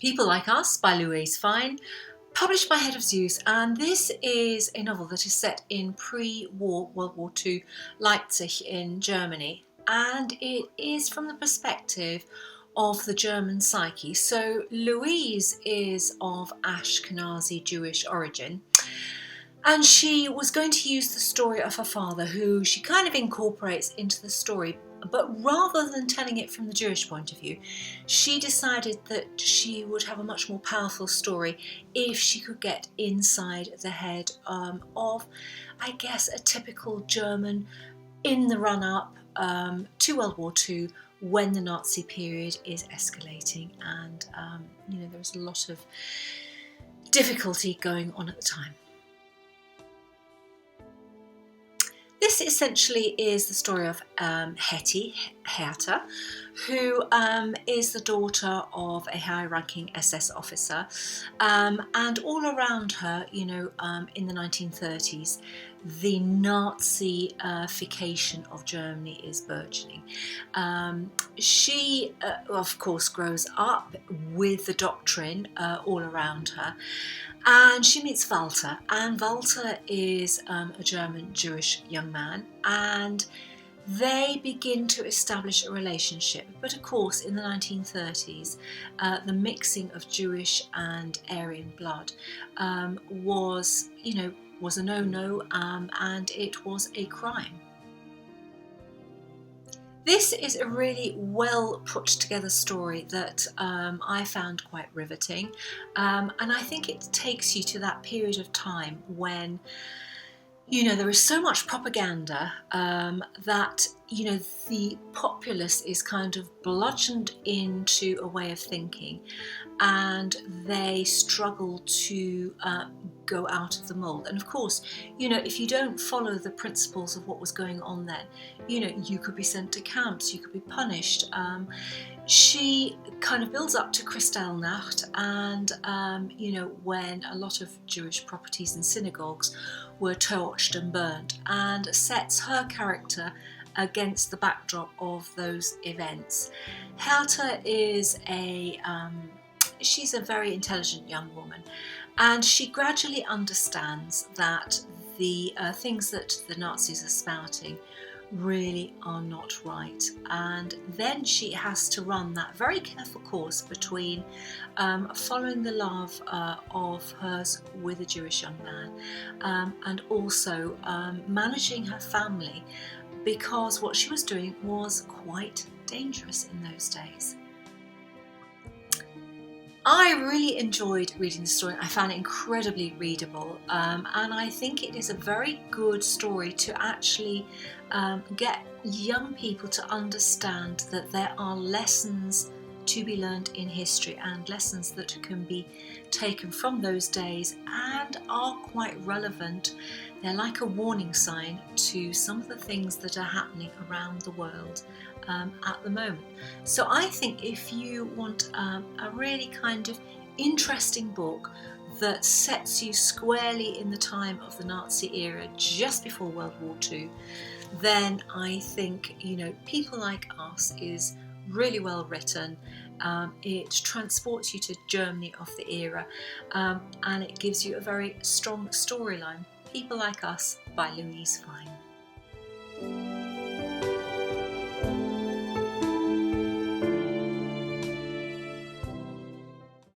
People Like Us by Louise Fein, published by Head of Zeus, and this is a novel that is set in pre-war World War II Leipzig in Germany, and it is from the perspective of the German psyche. So Louise is of Ashkenazi Jewish origin, and she was going to use the story of her father, who she kind of incorporates into the story. But rather than telling it from the Jewish point of view, she decided that she would have a much more powerful story if she could get inside the head of, I guess, a typical German in the run-up to World War II, when the Nazi period is escalating, and there's a lot of difficulty going on at the time. This essentially is the story of Hetty, who is the daughter of a high-ranking SS officer, and all around her, in the 1930s, the Nazification of Germany is burgeoning. She, of course, grows up with the doctrine all around her. And she meets Walter, and Walter is a German Jewish young man, and they begin to establish a relationship. But of course, in the 1930s, the mixing of Jewish and Aryan blood was a no-no, and it was a crime. This is a really well put together story that I found quite riveting, and I think it takes you to that period of time when there is so much propaganda that the populace is kind of bludgeoned into a way of thinking, and they struggle to go out of the mould. And of course, if you don't follow the principles of what was going on then, you could be sent to camps, you could be punished. She kind of builds up to Kristallnacht, and when a lot of Jewish properties and synagogues were torched and burnt, and sets her character against the backdrop of those events. Herta is she's a very intelligent young woman, and she gradually understands that the things that the Nazis are spouting really are not right, and then she has to run that very careful course between following the love of hers with a Jewish young man, and also managing her family, because what she was doing was quite dangerous in those days. I really enjoyed reading the story. I found it incredibly readable, and I think it is a very good story to actually get young people to understand that there are lessons to be learned in history, and lessons that can be taken from those days and are quite relevant. They're like a warning sign to some of the things that are happening around the world at the moment. So I think if you want a really kind of interesting book that sets you squarely in the time of the Nazi era, just before World War II, then I think People Like Us is really well written. It transports you to Germany of the era, and it gives you a very strong storyline. People Like Us by Louise Fein.